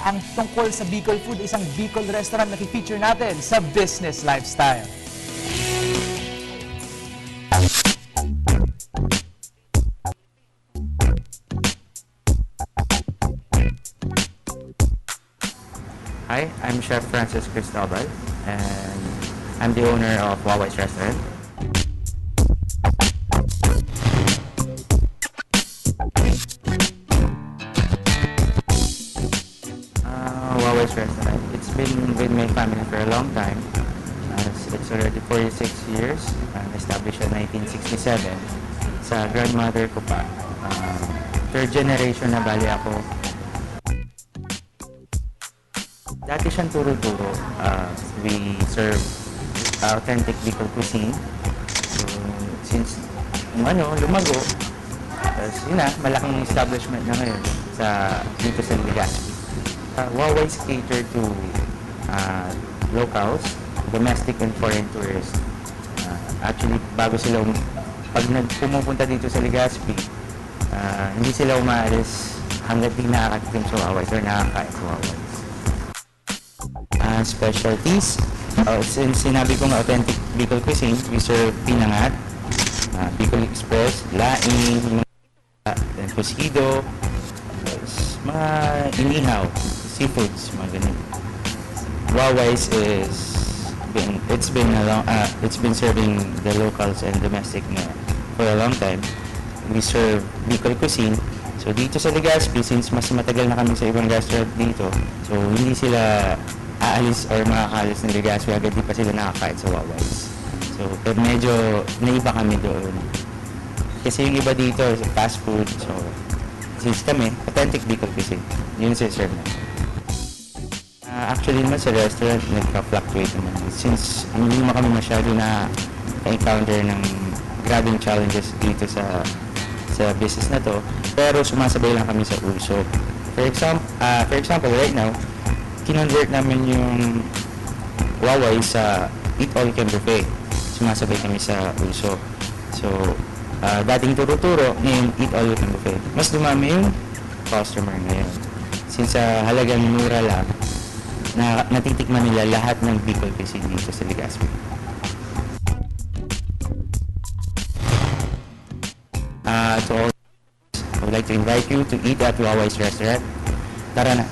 ang tungkol sa Bicol food, isang Bicol restaurant na feature natin sa Business Lifestyle. Hi, I'm Chef Francis Cristobal, and I'm the owner of Wawai's Restaurant. Wawai's Restaurant, it's been with my family for a long time. It's already 46 years, established in 1967. Sa grandmother ko pa, third generation na bali ako. Dati siyang turo-turo. We serve authentic Bicol cuisine. So, since lumago, yun na, malaking establishment na ngayon dito sa Legazpi. Wawai's cater to locals, domestic and foreign tourists. Actually, pag pumupunta dito sa Legazpi, hindi sila umaalis hanggat di nakakatikim sa Wawai's or nakakain sa Wawai's. Specialties, since sinabi kong authentic Bicol cuisine, we serve pinangat, Bicol Express, laing, cocido, mga inihaw, seafoods, mga ganun. Wawai's it's been serving the locals and domestic for a long time. We serve Bicol cuisine. So dito sa Legazpi, since mas matagal na kami sa ibang restaurant dito, so hindi sila aalis or makakalis ng Legazpi agad di pa sila nakakain sa Wawai's. So medyo naiba kami doon. Kasi yung iba dito is fast food, so since kami, authentic Bicol cuisine, yun serve na. Actually naman sa restaurant, nagka-fluctuate naman. Since hindi naman kami masyado na encounter ng grabing challenges dito sa business na to, pero sumasabay lang kami sa usok. For example, right now, kinonvert namin yung Wawai's sa Eat All You Can Buffet. Sumasabay kami sa usok. So, dating turo-turo, ngayon Eat All You Can Buffet. Mas dumami yung customer ngayon. Since halagang mura lang, natitikman nila lahat ng Bicol cuisine dito sa Legazpi. So, I would like to invite you to eat at Wawai's Restaurant. Tara na!